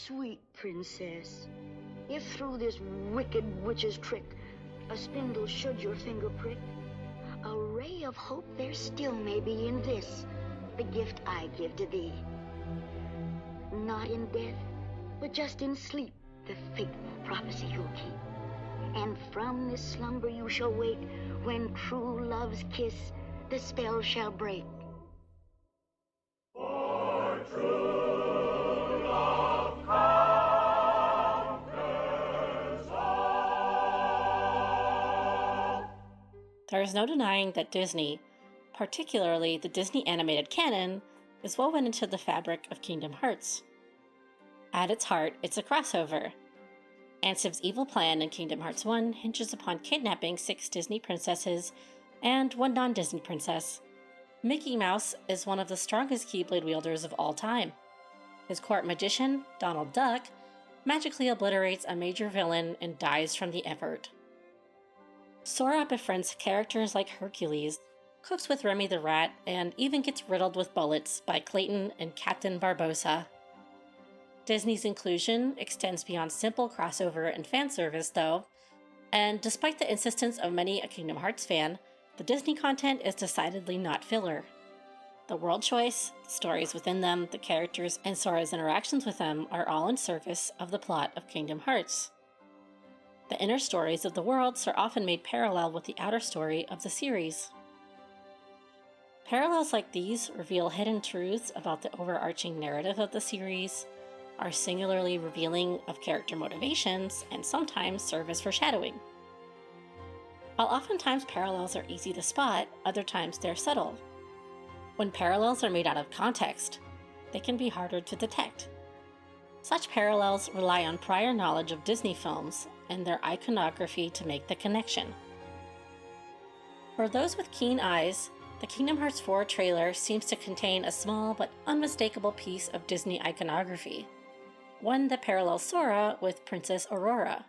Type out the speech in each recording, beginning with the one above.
Sweet princess, if through this wicked witch's trick a spindle should your finger prick, a ray of hope there still may be in this, the gift I give to thee. Not in death, but just in sleep, the fateful prophecy you'll keep. And from this slumber you shall wake, when true love's kiss the spell shall break. For true love conquers all. There is no denying that Disney, particularly the Disney animated canon, is woven into the fabric of Kingdom Hearts. At its heart, it's a crossover. Ansib's evil plan in Kingdom Hearts 1 hinges upon kidnapping 6 Disney princesses and 1 non-Disney princess. Mickey Mouse is one of the strongest Keyblade wielders of all time. His court magician, Donald Duck, magically obliterates a major villain and dies from the effort. Sora befriends characters like Hercules, cooks with Remy the Rat, and even gets riddled with bullets by Clayton and Captain Barbossa. Disney's inclusion extends beyond simple crossover and fan service, though, and despite the insistence of many a Kingdom Hearts fan, the Disney content is decidedly not filler. The world choice, the stories within them, the characters, and Sora's interactions with them are all in service of the plot of Kingdom Hearts. The inner stories of the worlds are often made parallel with the outer story of the series. Parallels like these reveal hidden truths about the overarching narrative of the series, are singularly revealing of character motivations, and sometimes serve as foreshadowing. While oftentimes parallels are easy to spot, other times they're subtle. When parallels are made out of context, they can be harder to detect. Such parallels rely on prior knowledge of Disney films and their iconography to make the connection. For those with keen eyes, the Kingdom Hearts 4 trailer seems to contain a small but unmistakable piece of Disney iconography, one that parallels Sora with Princess Aurora.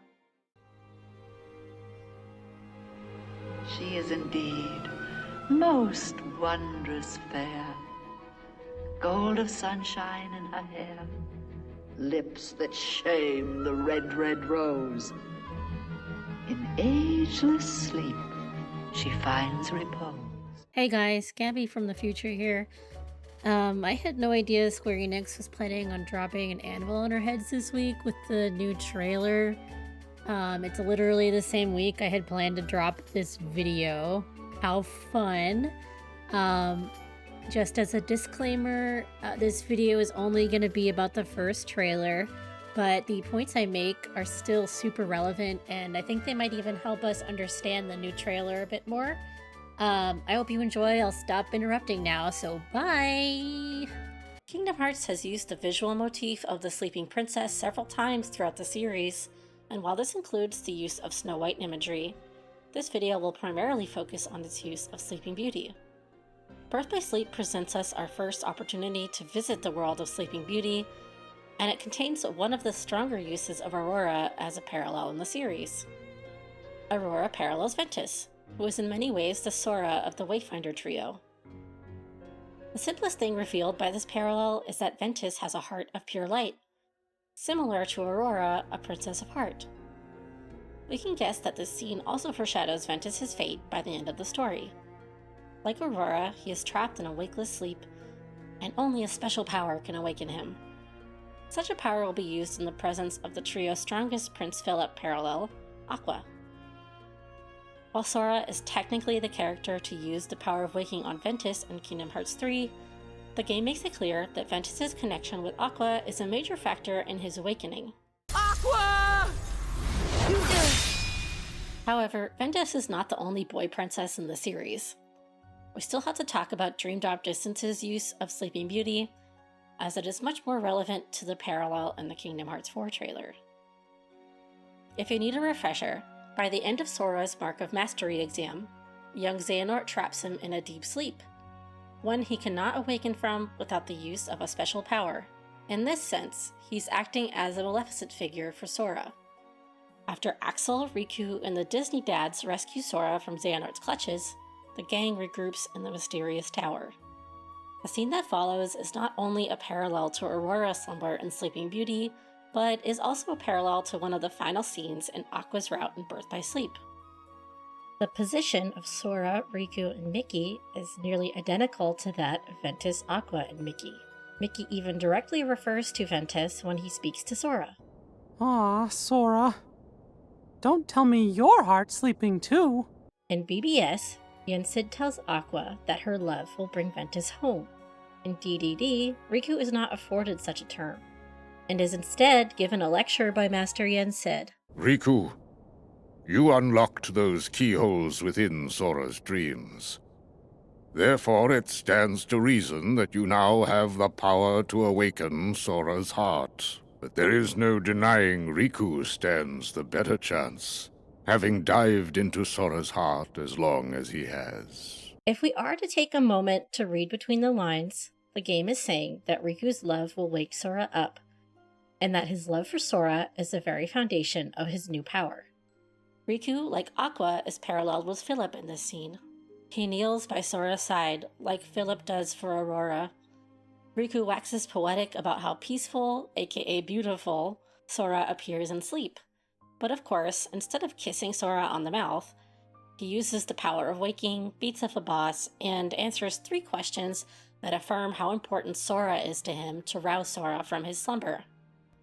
She is indeed most wondrous fair, gold of sunshine in her hair, lips that shame the red, red rose. In ageless sleep, she finds repose. Hey guys, Gabby from the future here. I had no idea Square Enix was planning on dropping an anvil on our heads this week with the new trailer. It's literally the same week I had planned to drop this video. How fun. Just as a disclaimer, this video is only going to be about the first trailer, but the points I make are still super relevant, and I think they might even help us understand the new trailer a bit more. I hope you enjoy. I'll stop interrupting now, so bye! Kingdom Hearts has used the visual motif of the sleeping princess several times throughout the series, and while this includes the use of Snow White imagery, this video will primarily focus on its use of Sleeping Beauty. Birth by Sleep presents us our first opportunity to visit the world of Sleeping Beauty, and it contains one of the stronger uses of Aurora as a parallel in the series. Aurora parallels Ventus, who is in many ways the Sora of the Wayfinder trio. The simplest thing revealed by this parallel is that Ventus has a heart of pure light, similar to Aurora, a princess of heart. We can guess that this scene also foreshadows Ventus's fate by the end of the story. Like Aurora, he is trapped in a wakeless sleep, and only a special power can awaken him. Such a power will be used in the presence of the trio's strongest Prince Philip parallel, Aqua. While Sora is technically the character to use the power of waking on Ventus in Kingdom Hearts 3, the game makes it clear that Ventus's connection with Aqua is a major factor in his awakening. Aqua! However, Ventus is not the only boy princess in the series. We still have to talk about Dream Drop Distance's use of Sleeping Beauty, as it is much more relevant to the parallel in the Kingdom Hearts 4 trailer. If you need a refresher, by the end of Sora's Mark of Mastery exam, young Xehanort traps him in a deep sleep, one he cannot awaken from without the use of a special power. In this sense, he's acting as a Maleficent figure for Sora. After Axel, Riku, and the Disney dads rescue Sora from Xehanort's clutches, the gang regroups in the mysterious tower. The scene that follows is not only a parallel to Aurora's slumber in Sleeping Beauty, but is also a parallel to one of the final scenes in Aqua's route in Birth by Sleep. The position of Sora, Riku, and Mickey is nearly identical to that of Ventus, Aqua, and Mickey. Mickey even directly refers to Ventus when he speaks to Sora. Aw, Sora. Don't tell me your heart's sleeping too. In BBS, Yensid tells Aqua that her love will bring Ventus home. In DDD, Riku is not afforded such a term, and is instead given a lecture by Master Yensid. Riku, you unlocked those keyholes within Sora's dreams. Therefore, it stands to reason that you now have the power to awaken Sora's heart. But there is no denying Riku stands the better chance, having dived into Sora's heart as long as he has. If we are to take a moment to read between the lines, the game is saying that Riku's love will wake Sora up, and that his love for Sora is the very foundation of his new power. Riku, like Aqua, is paralleled with Philip in this scene. He kneels by Sora's side, like Philip does for Aurora. Riku waxes poetic about how peaceful, aka beautiful, Sora appears in sleep. But of course, instead of kissing Sora on the mouth, he uses the power of waking, beats up a boss, and answers 3 questions that affirm how important Sora is to him to rouse Sora from his slumber.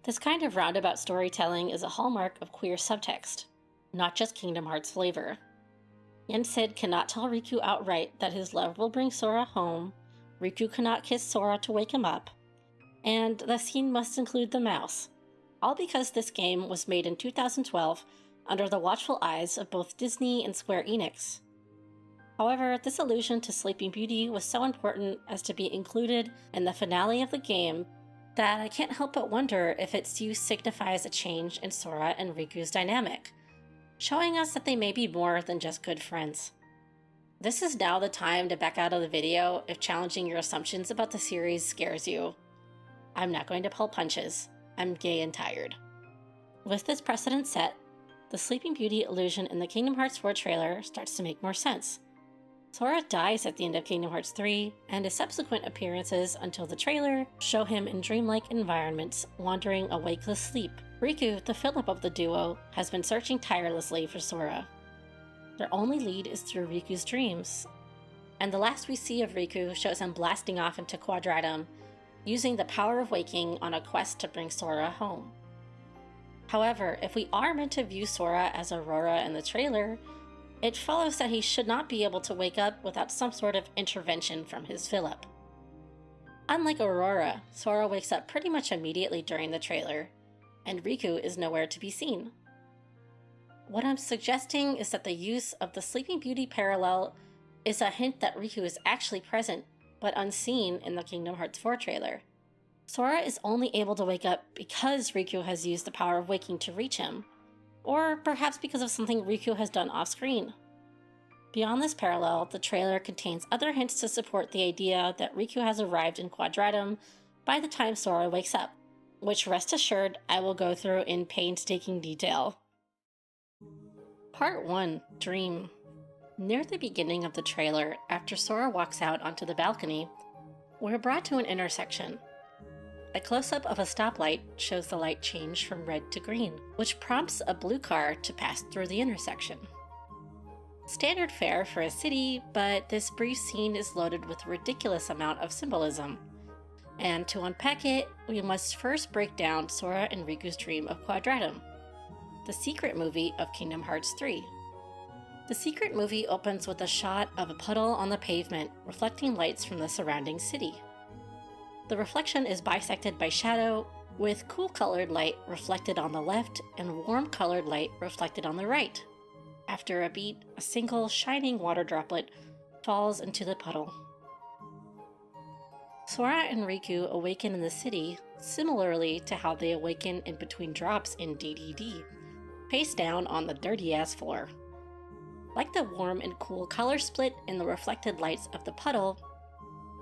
This kind of roundabout storytelling is a hallmark of queer subtext, not just Kingdom Hearts flavor. Yensid cannot tell Riku outright that his love will bring Sora home, Riku cannot kiss Sora to wake him up, and the scene must include the mouse. All because this game was made in 2012 under the watchful eyes of both Disney and Square Enix. However, this allusion to Sleeping Beauty was so important as to be included in the finale of the game that I can't help but wonder if its use signifies a change in Sora and Riku's dynamic, showing us that they may be more than just good friends. This is now the time to back out of the video if challenging your assumptions about the series scares you. I'm not going to pull punches. I'm gay and tired. With this precedent set, the Sleeping Beauty illusion in the Kingdom Hearts 4 trailer starts to make more sense. Sora dies at the end of Kingdom Hearts 3, and his subsequent appearances until the trailer show him in dreamlike environments, wandering a wakeless sleep. Riku, the Philip of the duo, has been searching tirelessly for Sora. Their only lead is through Riku's dreams, and the last we see of Riku shows him blasting off into Quadratum, using the power of waking on a quest to bring Sora home. However, if we are meant to view Sora as Aurora in the trailer, it follows that he should not be able to wake up without some sort of intervention from his Philip. Unlike Aurora, Sora wakes up pretty much immediately during the trailer, and Riku is nowhere to be seen. What I'm suggesting is that the use of the Sleeping Beauty parallel is a hint that Riku is actually present, but unseen in the Kingdom Hearts 4 trailer. Sora is only able to wake up because Riku has used the power of waking to reach him, or perhaps because of something Riku has done off-screen. Beyond this parallel, the trailer contains other hints to support the idea that Riku has arrived in Quadratum by the time Sora wakes up, which rest assured I will go through in painstaking detail. Part 1, Dream. Near the beginning of the trailer, after Sora walks out onto the balcony, we're brought to an intersection. A close-up of a stoplight shows the light change from red to green, which prompts a blue car to pass through the intersection. Standard fare for a city, but this brief scene is loaded with a ridiculous amount of symbolism. And to unpack it, we must first break down Sora and Riku's dream of Quadratum, the secret movie of Kingdom Hearts 3. The secret movie opens with a shot of a puddle on the pavement reflecting lights from the surrounding city. The reflection is bisected by shadow, with cool colored light reflected on the left and warm colored light reflected on the right. After a beat, a single shining water droplet falls into the puddle. Sora and Riku awaken in the city, similarly to how they awaken in between drops in DDD, face down on the dirty-ass floor. Like the warm and cool color split in the reflected lights of the puddle,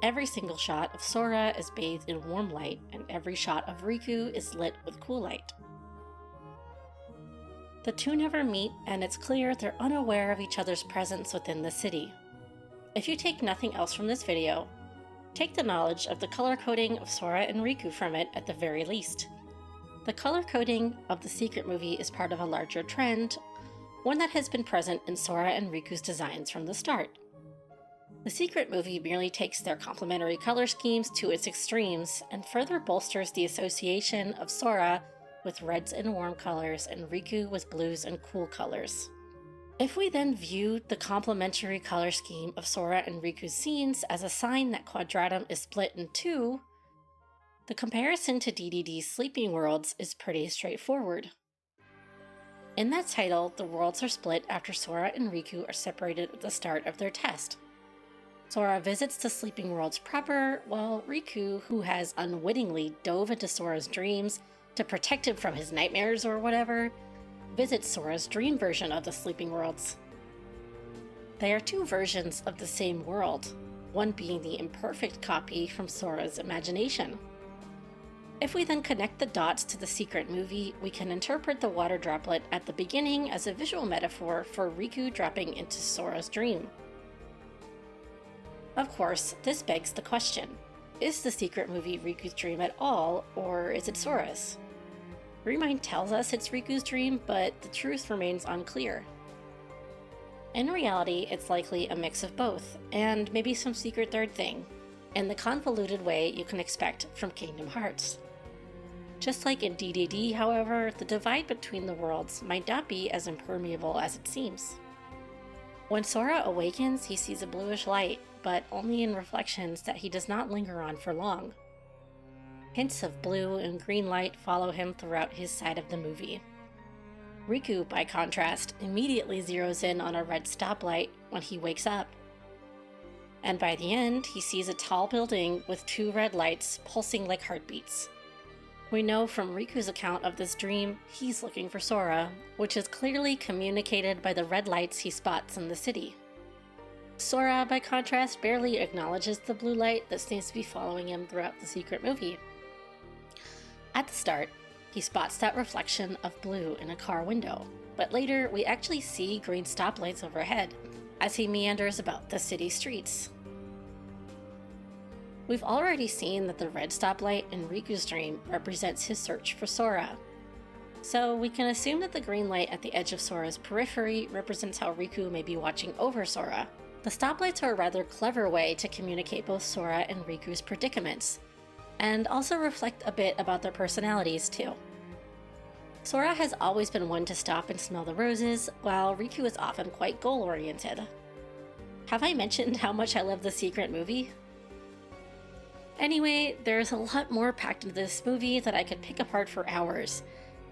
every single shot of Sora is bathed in warm light, and every shot of Riku is lit with cool light. The two never meet, and it's clear they're unaware of each other's presence within the city. If you take nothing else from this video, take the knowledge of the color coding of Sora and Riku from it at the very least. The color coding of the Secret movie is part of a larger trend, one that has been present in Sora and Riku's designs from the start. The Secret movie merely takes their complementary color schemes to its extremes and further bolsters the association of Sora with reds and warm colors and Riku with blues and cool colors. If we then view the complementary color scheme of Sora and Riku's scenes as a sign that Quadratum is split in two, the comparison to DDD's Sleeping Worlds is pretty straightforward. In that title, the worlds are split after Sora and Riku are separated at the start of their test. Sora visits the Sleeping Worlds proper, while Riku, who has unwittingly dove into Sora's dreams to protect him from his nightmares or whatever, visits Sora's dream version of the Sleeping Worlds. They are two versions of the same world, one being the imperfect copy from Sora's imagination. If we then connect the dots to the Secret movie, we can interpret the water droplet at the beginning as a visual metaphor for Riku dropping into Sora's dream. Of course, this begs the question, is the Secret movie Riku's dream at all, or is it Sora's? Remind tells us it's Riku's dream, but the truth remains unclear. In reality, it's likely a mix of both, and maybe some secret third thing, in the convoluted way you can expect from Kingdom Hearts. Just like in DDD, however, the divide between the worlds might not be as impermeable as it seems. When Sora awakens, he sees a bluish light, but only in reflections that he does not linger on for long. Hints of blue and green light follow him throughout his side of the movie. Riku, by contrast, immediately zeroes in on a red stoplight when he wakes up. And by the end, he sees a tall building with two red lights pulsing like heartbeats. We know from Riku's account of this dream, he's looking for Sora, which is clearly communicated by the red lights he spots in the city. Sora, by contrast, barely acknowledges the blue light that seems to be following him throughout the Secret movie. At the start, he spots that reflection of blue in a car window, but later we actually see green stoplights overhead as he meanders about the city streets. We've already seen that the red stoplight in Riku's dream represents his search for Sora, so we can assume that the green light at the edge of Sora's periphery represents how Riku may be watching over Sora. The stoplights are a rather clever way to communicate both Sora and Riku's predicaments, and also reflect a bit about their personalities too. Sora has always been one to stop and smell the roses, while Riku is often quite goal-oriented. Have I mentioned how much I love the Secret movie? Anyway, there's a lot more packed into this movie that I could pick apart for hours,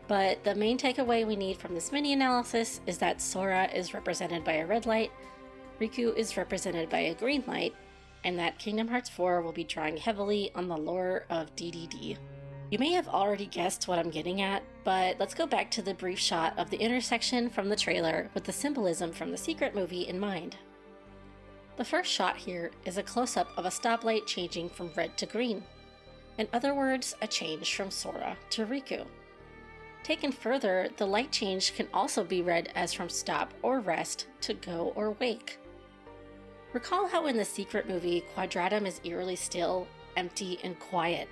but the main takeaway we need from this mini analysis is that Sora is represented by a red light, Riku is represented by a green light, and that Kingdom Hearts 4 will be drawing heavily on the lore of DDD. You may have already guessed what I'm getting at, but let's go back to the brief shot of the intersection from the trailer with the symbolism from the Secret movie in mind. The first shot here is a close-up of a stoplight changing from red to green. In other words, a change from Sora to Riku. Taken further, the light change can also be read as from stop or rest to go or wake. Recall how in the Secret movie, Quadratum is eerily still, empty, and quiet.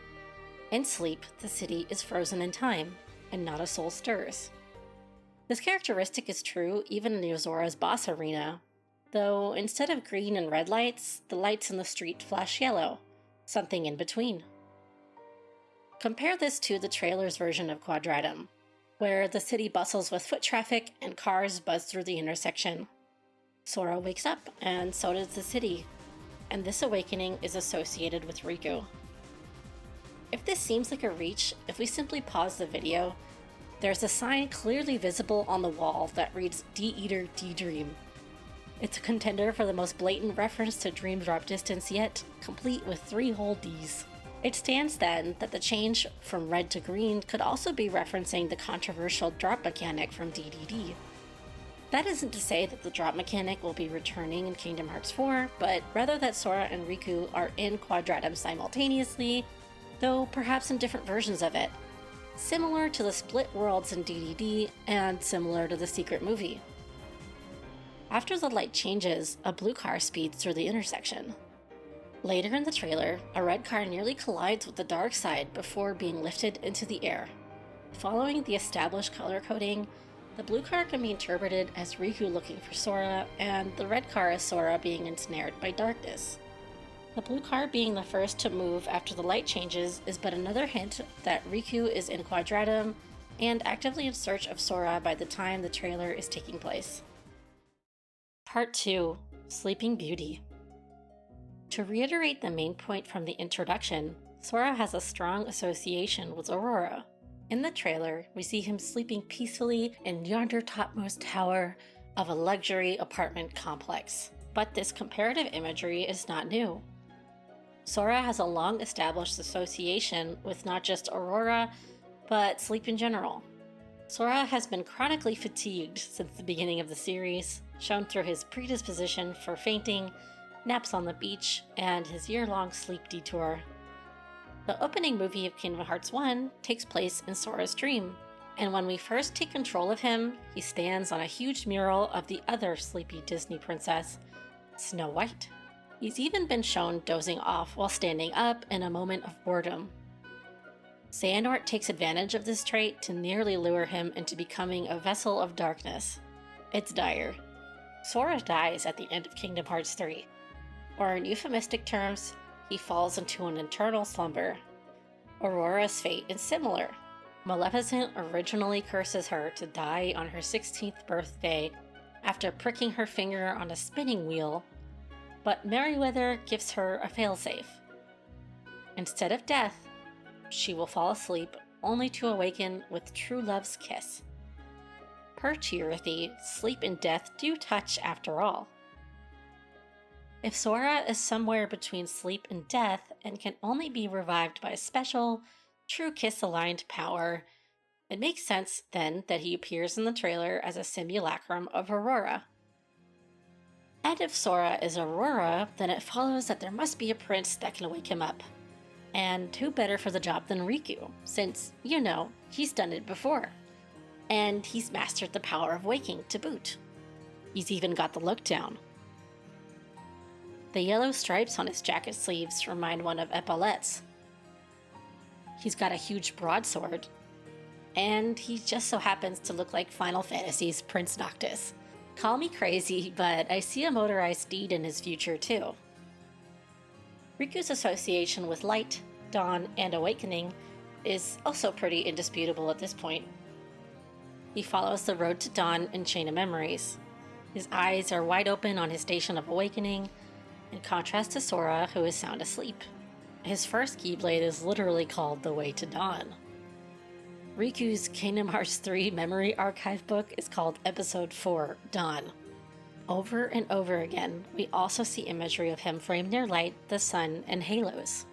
In sleep, the city is frozen in time, and not a soul stirs. This characteristic is true even in Yozora's boss arena, though instead of green and red lights, the lights in the street flash yellow, something in between. Compare this to the trailer's version of Quadratum, where the city bustles with foot traffic and cars buzz through the intersection. Sora wakes up, and so does the city, and this awakening is associated with Riku. If this seems like a reach, if we simply pause the video, there's a sign clearly visible on the wall that reads D-Eater D-Dream. It's a contender for the most blatant reference to Dream Drop Distance yet, complete with 3 whole Ds. It stands then that the change from red to green could also be referencing the controversial drop mechanic from DDD. That isn't to say that the drop mechanic will be returning in Kingdom Hearts 4, but rather that Sora and Riku are in Quadratum simultaneously, though perhaps in different versions of it, similar to the split worlds in DDD and similar to the Secret movie. After the light changes, a blue car speeds through the intersection. Later in the trailer, a red car nearly collides with the dark side before being lifted into the air. Following the established color coding, the blue car can be interpreted as Riku looking for Sora, and the red car as Sora being ensnared by darkness. The blue car being the first to move after the light changes is but another hint that Riku is in Quadratum and actively in search of Sora by the time the trailer is taking place. Part 2: Sleeping Beauty. To reiterate the main point from the introduction, Sora has a strong association with Aurora. In the trailer, we see him sleeping peacefully in yonder topmost tower of a luxury apartment complex. But this comparative imagery is not new. Sora has a long-established association with not just Aurora, but sleep in general. Sora has been chronically fatigued since the beginning of the series, shown through his predisposition for fainting, naps on the beach, and his year-long sleep detour. The opening movie of Kingdom Hearts 1 takes place in Sora's dream, and when we first take control of him, he stands on a huge mural of the other sleepy Disney princess, Snow White. He's even been shown dozing off while standing up in a moment of boredom. Xehanort takes advantage of this trait to nearly lure him into becoming a vessel of darkness. It's dire. Sora dies at the end of Kingdom Hearts 3, or in euphemistic terms, he falls into an eternal slumber. Aurora's fate is similar. Maleficent originally curses her to die on her 16th birthday after pricking her finger on a spinning wheel, but Merryweather gives her a failsafe. Instead of death, she will fall asleep only to awaken with true love's kiss. Per Chirithy, sleep and death do touch after all. If Sora is somewhere between sleep and death and can only be revived by a special, true kiss-aligned power, it makes sense then that he appears in the trailer as a simulacrum of Aurora. And if Sora is Aurora, then it follows that there must be a prince that can wake him up. And who better for the job than Riku, since, he's done it before. And he's mastered the power of waking to boot. He's even got the look down. The yellow stripes on his jacket sleeves remind one of epaulettes. He's got a huge broadsword, and he just so happens to look like Final Fantasy's Prince Noctis. Call me crazy, but I see a motorized steed in his future too. Riku's association with light, dawn, and awakening is also pretty indisputable at this point. He follows the road to dawn in Chain of Memories. His eyes are wide open on his station of awakening, in contrast to Sora, who is sound asleep. His first Keyblade is literally called The Way to Dawn. Riku's Kingdom Hearts 3 memory archive book is called Episode 4, Dawn. Over and over again, we also see imagery of him framed near light, the sun, and halos.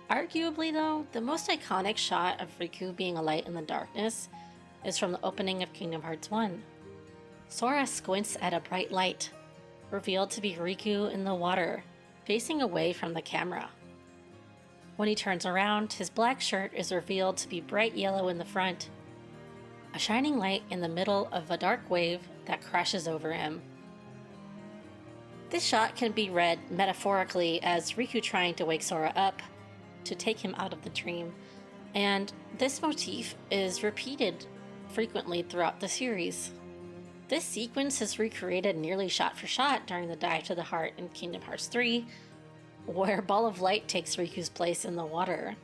Arguably though, the most iconic shot of Riku being a light in the darkness is from the opening of Kingdom Hearts 1. Sora squints at a bright light, revealed to be Riku in the water, facing away from the camera. When he turns around, his black shirt is revealed to be bright yellow in the front, a shining light in the middle of a dark wave that crashes over him. This shot can be read metaphorically as Riku trying to wake Sora up, to take him out of the dream, and this motif is repeated frequently throughout the series. This sequence is recreated nearly shot for shot during the dive to the heart in Kingdom Hearts 3, where Ball of Light takes Riku's place in the water.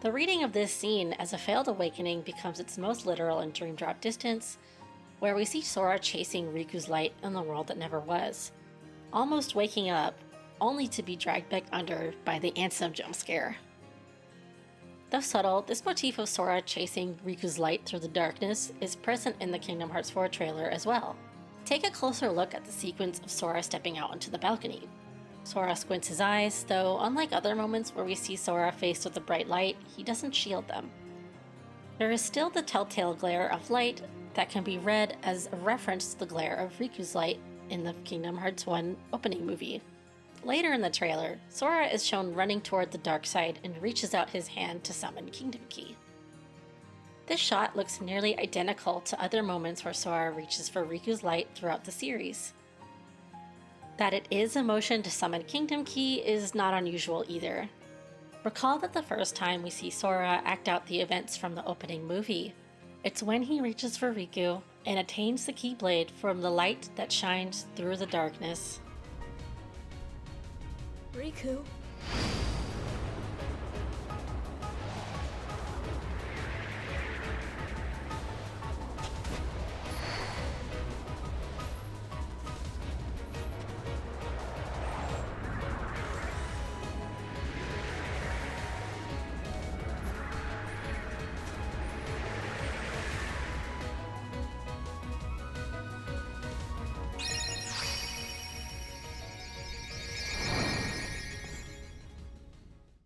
The reading of this scene as a failed awakening becomes its most literal in Dream Drop Distance, where we see Sora chasing Riku's light in the world that never was, almost waking up, only to be dragged back under by the Ansem jump scare. Though subtle, this motif of Sora chasing Riku's light through the darkness is present in the Kingdom Hearts 4 trailer as well. Take a closer look at the sequence of Sora stepping out onto the balcony. Sora squints his eyes, though unlike other moments where we see Sora faced with a bright light, he doesn't shield them. There is still the telltale glare of light that can be read as a reference to the glare of Riku's light in the Kingdom Hearts 1 opening movie. Later in the trailer, Sora is shown running toward the dark side and reaches out his hand to summon Kingdom Key. This shot looks nearly identical to other moments where Sora reaches for Riku's light throughout the series. That it is a motion to summon Kingdom Key is not unusual either. Recall that the first time we see Sora act out the events from the opening movie, it's when he reaches for Riku and attains the Keyblade from the light that shines through the darkness. Riku.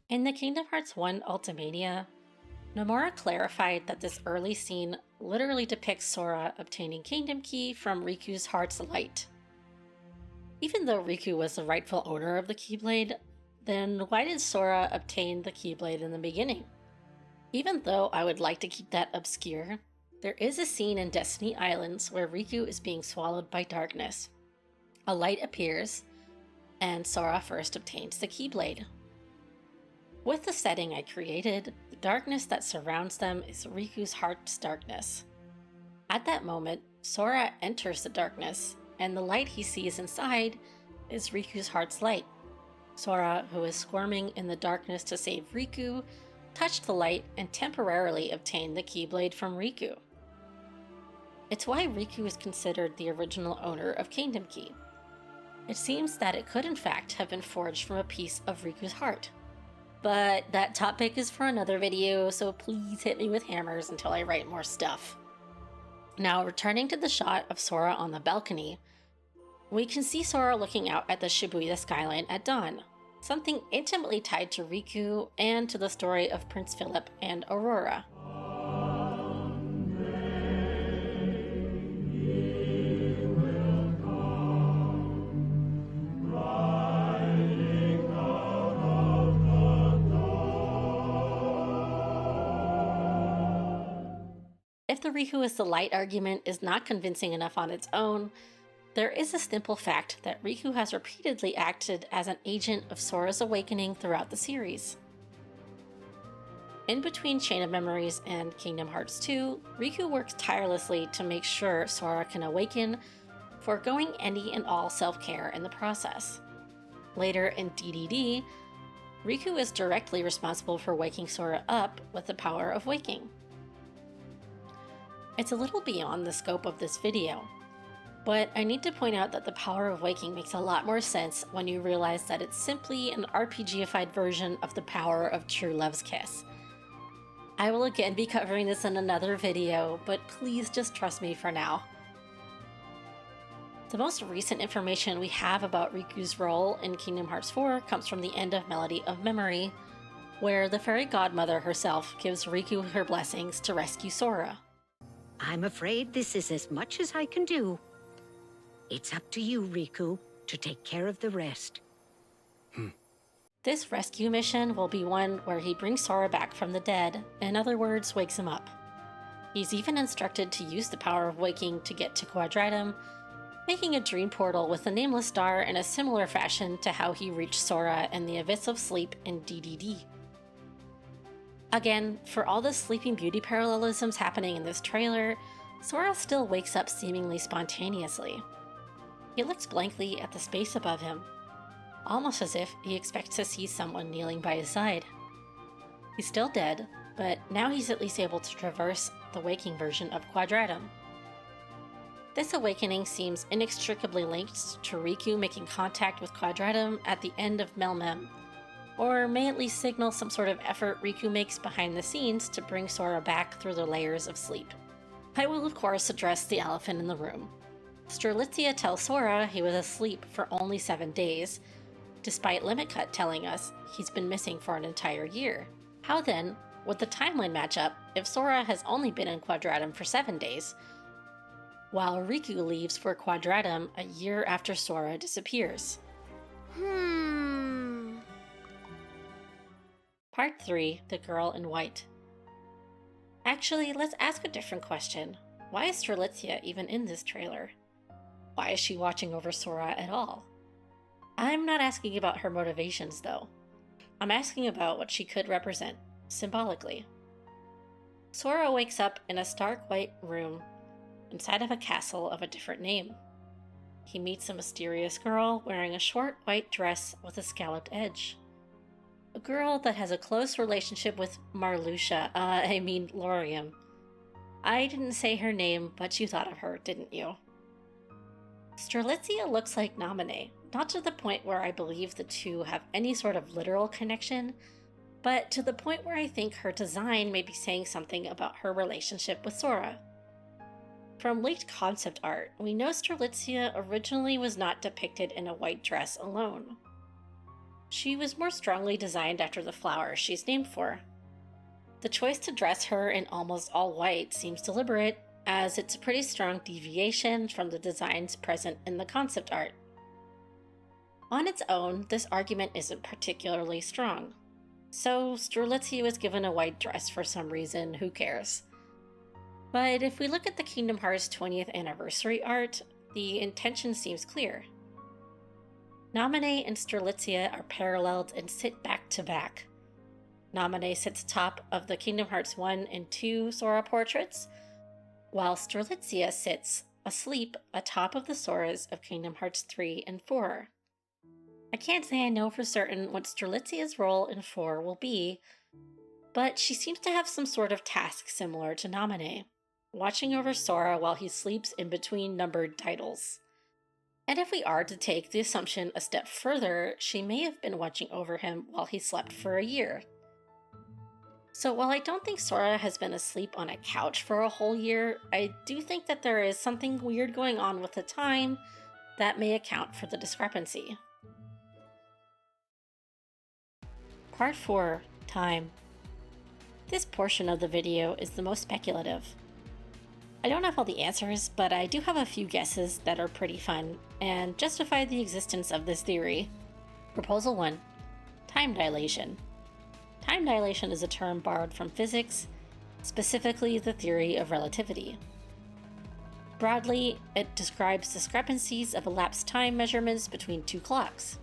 In the Kingdom Hearts 1 Ultimania, Nomura clarified that this early scene literally depicts Sora obtaining Kingdom Key from Riku's heart's light. Even though Riku was the rightful owner of the Keyblade, then why did Sora obtain the Keyblade in the beginning? Even though I would like to keep that obscure, there is a scene in Destiny Islands where Riku is being swallowed by darkness. A light appears, and Sora first obtains the Keyblade. With the setting I created, the darkness that surrounds them is Riku's heart's darkness. At that moment, Sora enters the darkness, and the light he sees inside is Riku's heart's light. Sora, who is squirming in the darkness to save Riku, touched the light and temporarily obtained the Keyblade from Riku. It's why Riku is considered the original owner of Kingdom Key. It seems that it could in fact have been forged from a piece of Riku's heart. But that topic is for another video, so please hit me with hammers until I write more stuff. Now, returning to the shot of Sora on the balcony, we can see Sora looking out at the Shibuya skyline at dawn, something intimately tied to Riku and to the story of Prince Philip and Aurora. If the Riku is the light argument is not convincing enough on its own, there is a simple fact that Riku has repeatedly acted as an agent of Sora's awakening throughout the series. In between Chain of Memories and Kingdom Hearts 2, Riku works tirelessly to make sure Sora can awaken, foregoing any and all self-care in the process. Later in DDD, Riku is directly responsible for waking Sora up with the power of waking. It's a little beyond the scope of this video, but I need to point out that the power of waking makes a lot more sense when you realize that it's simply an RPGified version of the power of true love's kiss. I will again be covering this in another video, but please just trust me for now. The most recent information we have about Riku's role in Kingdom Hearts 4 comes from the end of Melody of Memory, where the fairy godmother herself gives Riku her blessings to rescue Sora. I'm afraid this is as much as I can do. It's up to you, Riku, to take care of the rest. This rescue mission will be one where he brings Sora back from the dead, in other words, wakes him up. He's even instructed to use the power of waking to get to Quadratum, making a dream portal with the Nameless Star in a similar fashion to how he reached Sora in the Abyss of Sleep in DDD. Again, for all the Sleeping Beauty parallelisms happening in this trailer, Sora still wakes up seemingly spontaneously. He looks blankly at the space above him, almost as if he expects to see someone kneeling by his side. He's still dead, but now he's at least able to traverse the waking version of Quadratum. This awakening seems inextricably linked to Riku making contact with Quadratum at the end of Melmem, or may at least signal some sort of effort Riku makes behind the scenes to bring Sora back through the layers of sleep. I will of course address the elephant in the room. Strelitzia tells Sora he was asleep for only 7 days, despite Limit Cut telling us he's been missing for an entire year. How then would the timeline match up if Sora has only been in Quadratum for 7 days, while Riku leaves for Quadratum a year after Sora disappears? Part 3, The Girl in White. Actually, let's ask a different question. Why is Strelitzia even in this trailer? Why is she watching over Sora at all? I'm not asking about her motivations, though. I'm asking about what she could represent, symbolically. Sora wakes up in a stark white room inside of a castle of a different name. He meets a mysterious girl wearing a short white dress with a scalloped edge. A girl that has a close relationship with Laurium. I didn't say her name, but you thought of her, didn't you? Strelitzia looks like Naminé, not to the point where I believe the two have any sort of literal connection, but to the point where I think her design may be saying something about her relationship with Sora. From leaked concept art, we know Strelitzia originally was not depicted in a white dress alone. She was more strongly designed after the flower she's named for. The choice to dress her in almost all white seems deliberate, as it's a pretty strong deviation from the designs present in the concept art. On its own, this argument isn't particularly strong. So Strelitzia was given a white dress for some reason, who cares? But if we look at the Kingdom Hearts 20th anniversary art, the intention seems clear. Naminé and Strelitzia are paralleled and sit back to back. Naminé sits atop of the Kingdom Hearts 1 and 2 Sora portraits, while Strelitzia sits asleep atop of the Soras of Kingdom Hearts 3 and 4. I can't say I know for certain what Strelitzia's role in 4 will be, but she seems to have some sort of task similar to Naminé, watching over Sora while he sleeps in between numbered titles. And if we are to take the assumption a step further, she may have been watching over him while he slept for a year. So while I don't think Sora has been asleep on a couch for a whole year, I do think that there is something weird going on with the time that may account for the discrepancy. Part 4. Time. This portion of the video is the most speculative. I don't have all the answers, but I do have a few guesses that are pretty fun and justify the existence of this theory. Proposal 1. Time dilation. Time dilation is a term borrowed from physics, specifically the theory of relativity. Broadly, it describes discrepancies of elapsed time measurements between two clocks.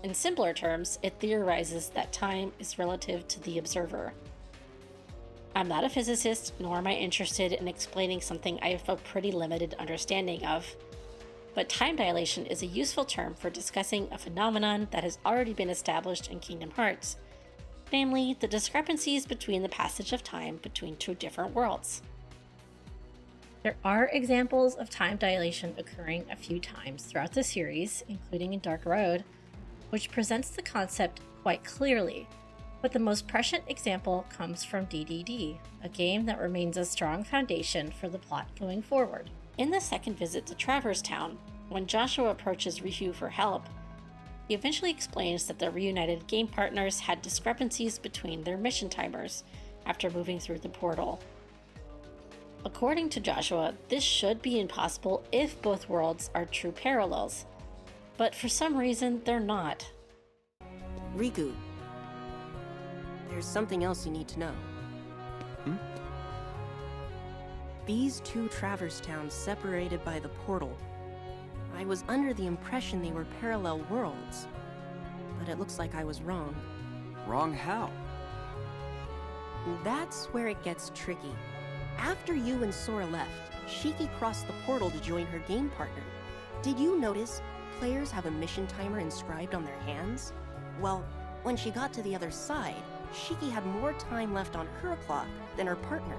In simpler terms, it theorizes that time is relative to the observer. I'm not a physicist, nor am I interested in explaining something I have a pretty limited understanding of, but time dilation is a useful term for discussing a phenomenon that has already been established in Kingdom Hearts, namely the discrepancies between the passage of time between two different worlds. There are examples of time dilation occurring a few times throughout the series, including in Dark Road, which presents the concept quite clearly. But the most prescient example comes from DDD, a game that remains a strong foundation for the plot going forward. In the second visit to Traverse Town, when Joshua approaches Riku for help, he eventually explains that the reunited game partners had discrepancies between their mission timers after moving through the portal. According to Joshua, this should be impossible if both worlds are true parallels, but for some reason they're not. Riku, there's something else you need to know. These two Traverse Towns separated by the portal. I was under the impression they were parallel worlds, but it looks like I was wrong. Wrong how? That's where it gets tricky. After you and Sora left, Shiki crossed the portal to join her game partner. Did you notice players have a mission timer inscribed on their hands? Well, when she got to the other side, Shiki had more time left on her clock than her partner.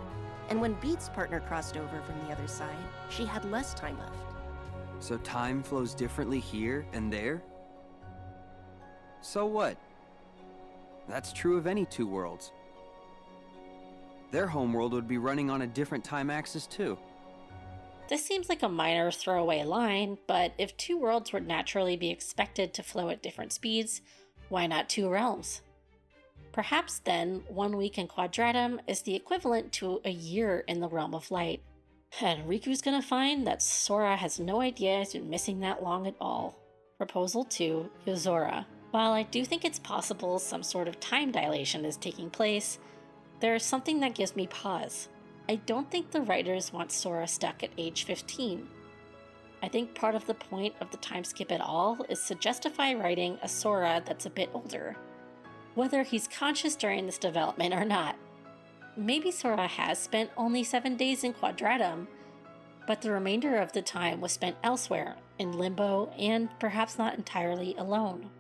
And when Beat's partner crossed over from the other side, she had less time left. So time flows differently here and there? So what? That's true of any two worlds. Their homeworld would be running on a different time axis too. This seems like a minor throwaway line, but if two worlds would naturally be expected to flow at different speeds, why not two realms? Perhaps then, 1 week in Quadratum is the equivalent to a year in the realm of light. And Riku's gonna find that Sora has no idea he's been missing that long at all. Proposal 2, Yozora. While I do think it's possible some sort of time dilation is taking place, there's something that gives me pause. I don't think the writers want Sora stuck at age 15. I think part of the point of the time skip at all is to justify writing a Sora that's a bit older. whether he's conscious during this development or not. Maybe Sora has spent only 7 days in Quadratum, but the remainder of the time was spent elsewhere, in Limbo, and perhaps not entirely alone.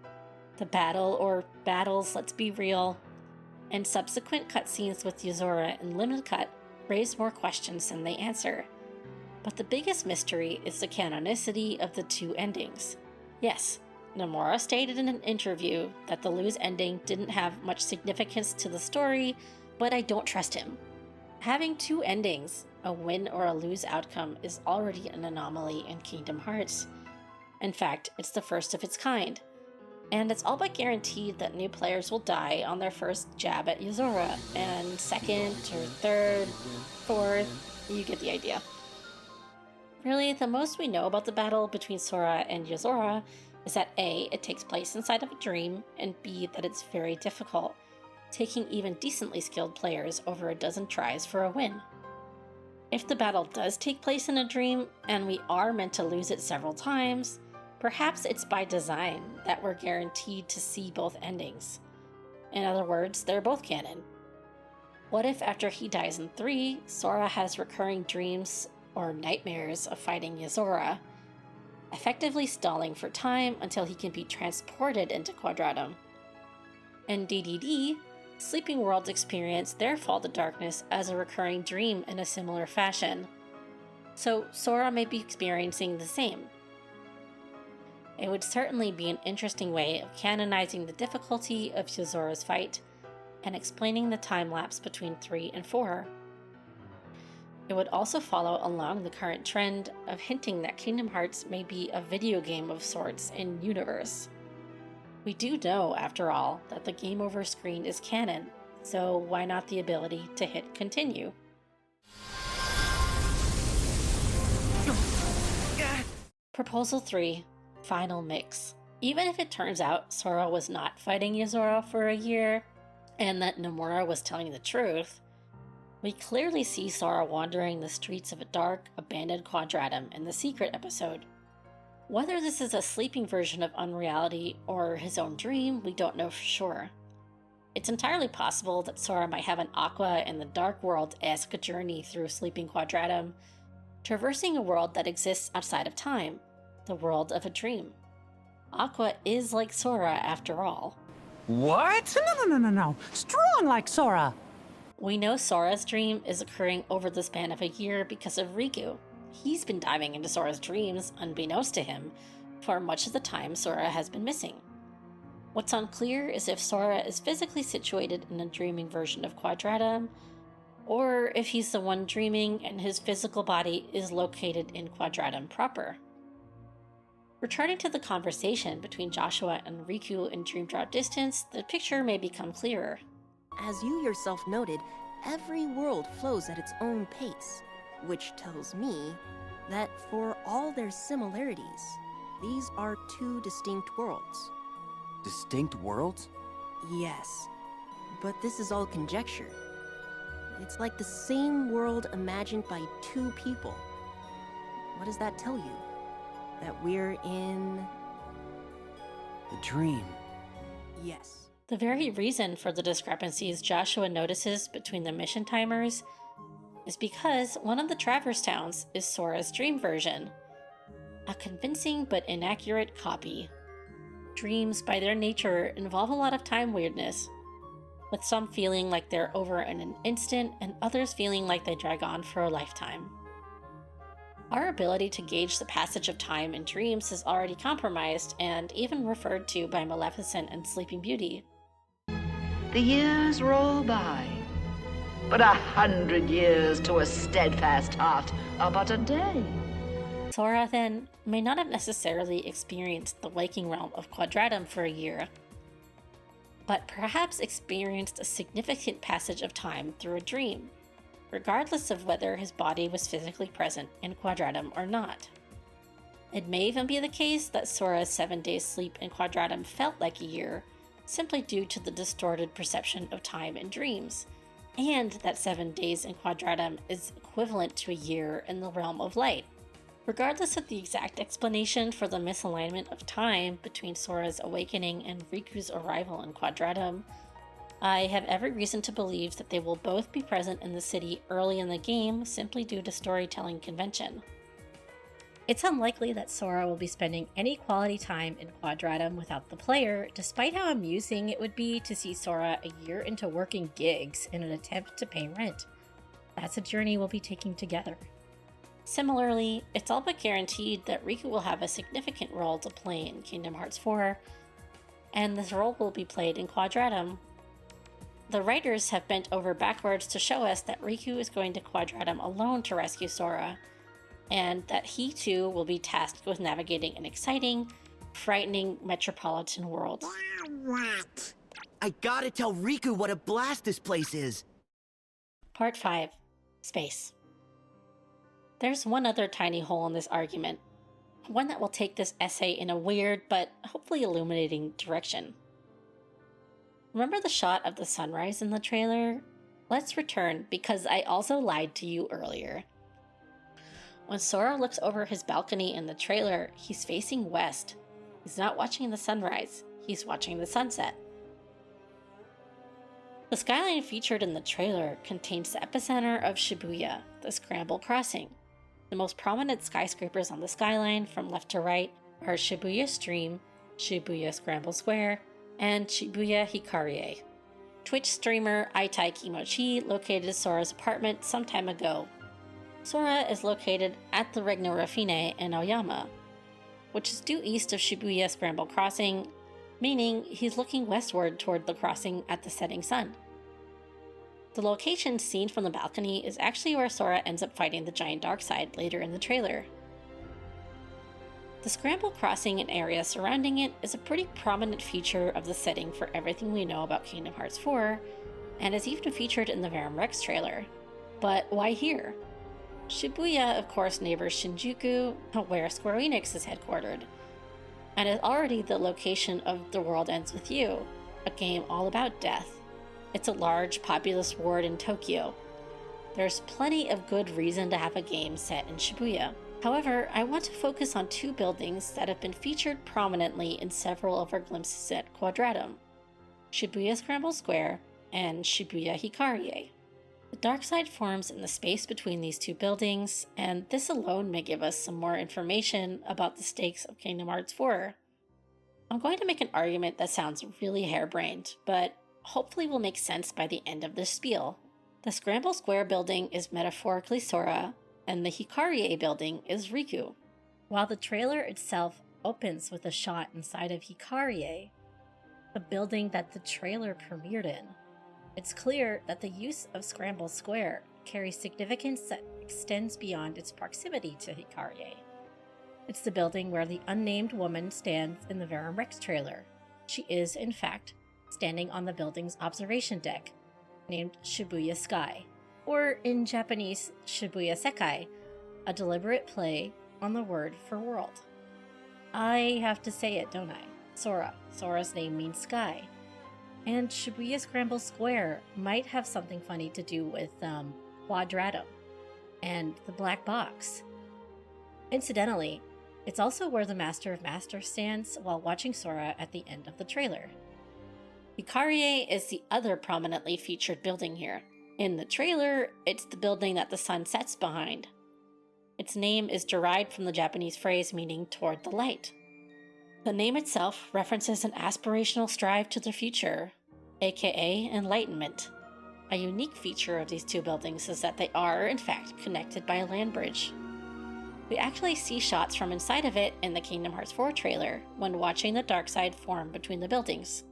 The battle, or battles, let's be real, and subsequent cutscenes with Yozora and Limited Cut raise more questions than they answer. But the biggest mystery is the canonicity of the two endings. Yes, Nomura stated in an interview that the lose ending didn't have much significance to the story, but I don't trust him. Having two endings, a win or a lose outcome, is already an anomaly in Kingdom Hearts. In fact, it's the first of its kind. And it's all but guaranteed that new players will die on their first jab at Yozora, and second or third, fourth, you get the idea. Really, the most we know about the battle between Sora and Yozora is that A, it takes place inside of a dream, and B, that it's very difficult, taking even decently skilled players over a dozen tries for a win. If the battle does take place in a dream, and we are meant to lose it several times, perhaps it's by design that we're guaranteed to see both endings. In other words, they're both canon. What if after he dies in 3, Sora has recurring dreams or nightmares of fighting Yozora, effectively stalling for time until he can be transported into Quadratum? In DDD, Sleeping Worlds experience their fall to darkness as a recurring dream in a similar fashion. So Sora may be experiencing the same. It would certainly be an interesting way of canonizing the difficulty of Yozora's fight and explaining the time lapse between 3 and 4. It would also follow along the current trend of hinting that Kingdom Hearts may be a video game of sorts in universe. We do know, after all, that the game over screen is canon, so why not the ability to hit continue? Proposal 3. Final Mix. Even if it turns out Sora was not fighting Yozora for a year, and that Nomura was telling the truth, we clearly see Sora wandering the streets of a dark, abandoned Quadratum in the Secret episode. Whether this is a sleeping version of Unreality or his own dream, we don't know for sure. It's entirely possible that Sora might have an Aqua in the Dark World-esque journey through Sleeping Quadratum, traversing a world that exists outside of time, the world of a dream. Aqua is like Sora after all. What? No. Strong like Sora. We know Sora's dream is occurring over the span of a year because of Riku. He's been diving into Sora's dreams, unbeknownst to him, for much of the time Sora has been missing. What's unclear is if Sora is physically situated in a dreaming version of Quadratum, or if he's the one dreaming and his physical body is located in Quadratum proper. Returning to the conversation between Joshua and Riku in Dream Drop Distance, the picture may become clearer. As you yourself noted, every world flows at its own pace, which tells me that for all their similarities, these are two distinct worlds. Distinct worlds? Yes, but this is all conjecture. It's like the same world imagined by two people. What does that tell you? That we're in... The dream. Yes. The very reason for the discrepancies Joshua notices between the mission timers is because one of the Traverse Towns is Sora's dream version. A convincing but inaccurate copy. Dreams, by their nature, involve a lot of time weirdness, with some feeling like they're over in an instant and others feeling like they drag on for a lifetime. Our ability to gauge the passage of time in dreams is already compromised and even referred to by Maleficent and Sleeping Beauty. The years roll by, but 100 years to a steadfast heart are but a day. Sora, then, may not have necessarily experienced the waking realm of Quadratum for a year, but perhaps experienced a significant passage of time through a dream, regardless of whether his body was physically present in Quadratum or not. It may even be the case that Sora's 7 days sleep in Quadratum felt like a year, simply due to the distorted perception of time in dreams, and that 7 days in Quadratum is equivalent to a year in the realm of light. Regardless of the exact explanation for the misalignment of time between Sora's awakening and Riku's arrival in Quadratum, I have every reason to believe that they will both be present in the city early in the game simply due to storytelling convention. It's unlikely that Sora will be spending any quality time in Quadratum without the player, despite how amusing it would be to see Sora a year into working gigs in an attempt to pay rent. That's a journey we'll be taking together. Similarly, it's all but guaranteed that Riku will have a significant role to play in Kingdom Hearts 4, and this role will be played in Quadratum. The writers have bent over backwards to show us that Riku is going to Quadratum alone to rescue Sora, and that he too will be tasked with navigating an exciting, frightening metropolitan world. What? I gotta tell Riku what a blast this place is! Part 5. Space. There's one other tiny hole in this argument, one that will take this essay in a weird but hopefully illuminating direction. Remember the shot of the sunrise in the trailer? Let's return because I also lied to you earlier. When Sora looks over his balcony in the trailer, he's facing west. He's not watching the sunrise, he's watching the sunset. The skyline featured in the trailer contains the epicenter of Shibuya, the Scramble Crossing. The most prominent skyscrapers on the skyline from left to right are Shibuya Stream, Shibuya Scramble Square, and Shibuya Hikarie. Twitch streamer Aitai Kimochi located Sora's apartment some time ago. Sora is located at the Regno Rafine in Aoyama, which is due east of Shibuya Scramble Crossing, meaning he's looking westward toward the crossing at the setting sun. The location seen from the balcony is actually where Sora ends up fighting the giant Darkseid later in the trailer. The Scramble Crossing and area surrounding it is a pretty prominent feature of the setting for everything we know about Kingdom Hearts 4, and is even featured in the Verum Rex trailer. But why here? Shibuya, of course, neighbors Shinjuku, where Square Enix is headquartered, and is already the location of The World Ends With You, a game all about death. It's a large, populous ward in Tokyo. There's plenty of good reason to have a game set in Shibuya. However, I want to focus on two buildings that have been featured prominently in several of our glimpses at Quadratum: Shibuya Scramble Square and Shibuya Hikarie. The Darkseid forms in the space between these two buildings, and this alone may give us some more information about the stakes of Kingdom Hearts 4. I'm going to make an argument that sounds really harebrained, but hopefully will make sense by the end of this spiel. The Scramble Square building is metaphorically Sora, and the Hikarie building is Riku. While the trailer itself opens with a shot inside of Hikarie, the building that the trailer premiered in, it's clear that the use of Scramble Square carries significance that extends beyond its proximity to Hikarie. It's the building where the unnamed woman stands in the Verum Rex trailer. She is, in fact, standing on the building's observation deck, named Shibuya Sky, or in Japanese, Shibuya Sekai, a deliberate play on the word for world. I have to say it, don't I? Sora. Sora's name means sky. And Shibuya Scramble Square might have something funny to do with Quadratum and the black box. Incidentally, it's also where the Master of Masters stands while watching Sora at the end of the trailer. Hikarie is the other prominently featured building here. In the trailer, it's the building that the sun sets behind. Its name is derived from the Japanese phrase meaning toward the light. The name itself references an aspirational strive to the future, aka enlightenment. A unique feature of these two buildings is that they are, in fact, connected by a land bridge. We actually see shots from inside of it in the Kingdom Hearts 4 trailer when watching the Darkseid form between the buildings.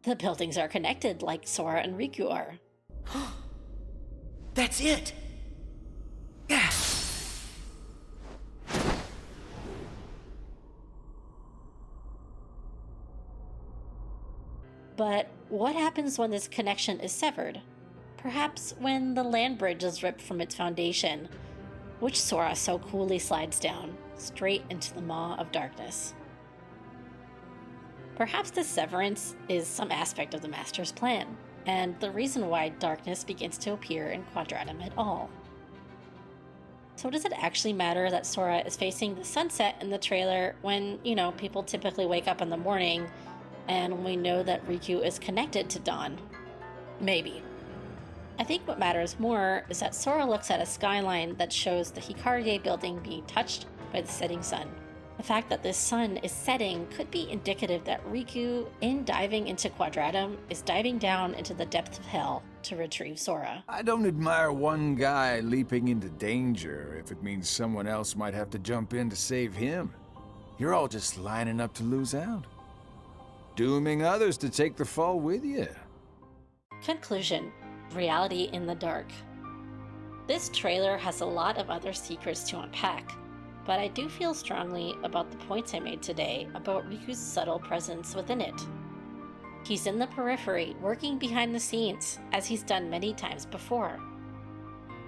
The buildings are connected like Sora and Riku are. That's it! Yeah! But what happens when this connection is severed? Perhaps when the land bridge is ripped from its foundation, which Sora so coolly slides down, straight into the maw of darkness. Perhaps this severance is some aspect of the Master's plan, and the reason why darkness begins to appear in Quadratum at all. So does it actually matter that Sora is facing the sunset in the trailer when, people typically wake up in the morning and we know that Riku is connected to Dawn. Maybe. I think what matters more is that Sora looks at a skyline that shows the Hikarie building being touched by the setting sun. The fact that this sun is setting could be indicative that Riku, in diving into Quadratum, is diving down into the depths of hell to retrieve Sora. I don't admire one guy leaping into danger if it means someone else might have to jump in to save him. You're all just lining up to lose out, dooming others to take the fall with you. Conclusion: reality in the dark. This trailer has a lot of other secrets to unpack, but I do feel strongly about the points I made today about Riku's subtle presence within it. He's in the periphery, working behind the scenes, as he's done many times before.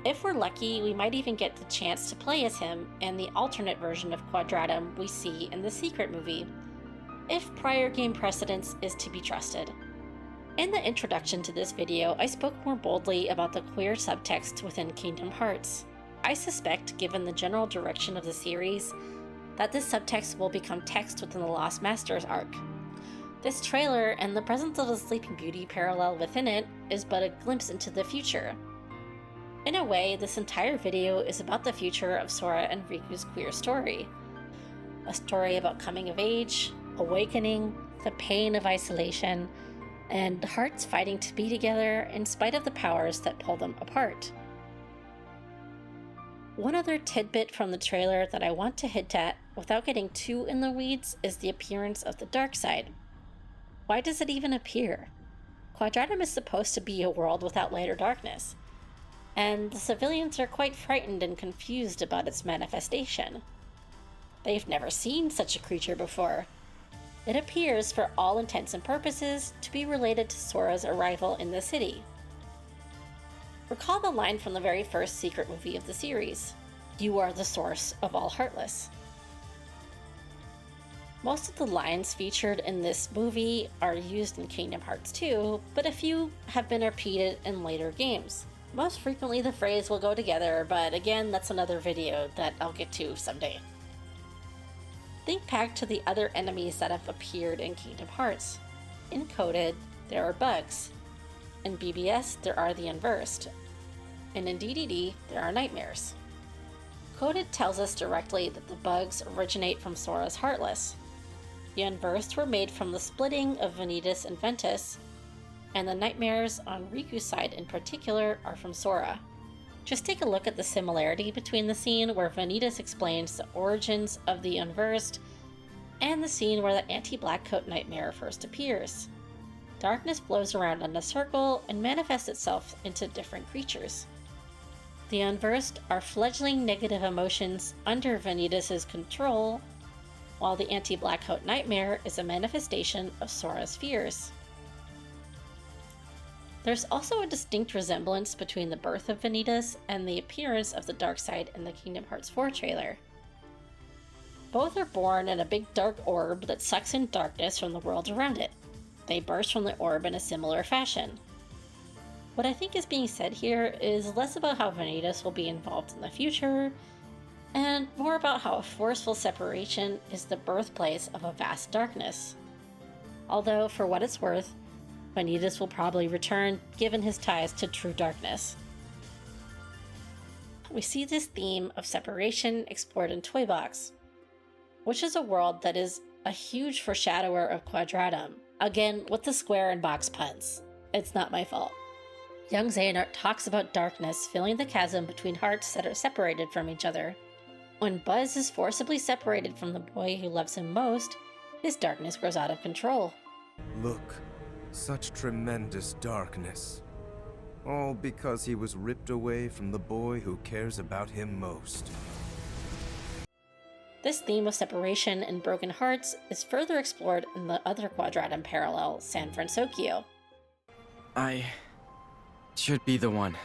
If we're lucky, we might even get the chance to play as him in the alternate version of Quadratum we see in the Secret movie, if prior game precedence is to be trusted. In the introduction to this video, I spoke more boldly about the queer subtext within Kingdom Hearts. I suspect, given the general direction of the series, that this subtext will become text within the Lost Masters arc. This trailer, and the presence of a Sleeping Beauty parallel within it, is but a glimpse into the future. In a way, this entire video is about the future of Sora and Riku's queer story. A story about coming of age, awakening, the pain of isolation, and hearts fighting to be together in spite of the powers that pull them apart. One other tidbit from the trailer that I want to hint at without getting too in the weeds is the appearance of the dark side. Why does it even appear? Quadratum is supposed to be a world without light or darkness, and the civilians are quite frightened and confused about its manifestation. They've never seen such a creature before. It appears, for all intents and purposes, to be related to Sora's arrival in the city. Recall the line from the very first Secret movie of the series: "You are the source of all Heartless." Most of the lines featured in this movie are used in Kingdom Hearts 2, but a few have been repeated in later games. Most frequently the phrase will go together, but again, that's another video that I'll get to someday. Think back to the other enemies that have appeared in Kingdom Hearts. In Coded, there are bugs. In BBS, there are the Unversed. And in DDD, there are nightmares. Coded tells us directly that the bugs originate from Sora's Heartless. The Unversed were made from the splitting of Vanitas and Ventus, and the nightmares on Riku's side in particular are from Sora. Just take a look at the similarity between the scene where Vanitas explains the origins of the Unversed and the scene where the anti-Blackcoat nightmare first appears. Darkness flows around in a circle and manifests itself into different creatures. The Unversed are fledgling negative emotions under Vanitas' control, while the anti-Blackcoat nightmare is a manifestation of Sora's fears. There's also a distinct resemblance between the birth of Vanitas and the appearance of the dark side in the Kingdom Hearts 4 trailer. Both are born in a big dark orb that sucks in darkness from the world around it. They burst from the orb in a similar fashion. What I think is being said here is less about how Vanitas will be involved in the future, and more about how a forceful separation is the birthplace of a vast darkness. Although, for what it's worth, Vanitas will probably return, given his ties to true darkness. We see this theme of separation explored in Toy Box, which is a world that is a huge foreshadower of Quadratum. Again, with the square and box puns. It's not my fault. Young Xehanort talks about darkness filling the chasm between hearts that are separated from each other. When Buzz is forcibly separated from the boy who loves him most, his darkness grows out of control. Look, such tremendous darkness. All because he was ripped away from the boy who cares about him most. This theme of separation and broken hearts is further explored in the other Quadratum parallel, San Francisco. I should be the one.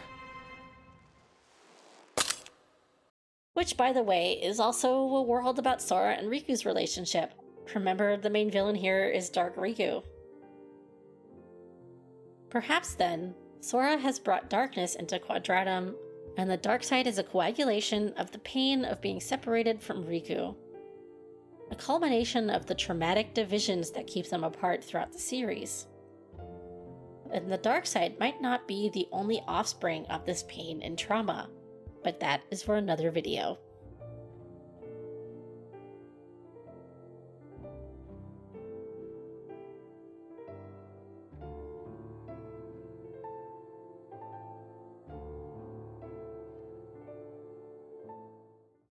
Which, by the way, is also a world about Sora and Riku's relationship. Remember, the main villain here is Dark Riku. Perhaps then, Sora has brought darkness into Quadratum, and the dark side is a coagulation of the pain of being separated from Riku. a culmination of the traumatic divisions that keep them apart throughout the series. And the dark side might not be the only offspring of this pain and trauma, but that is for another video.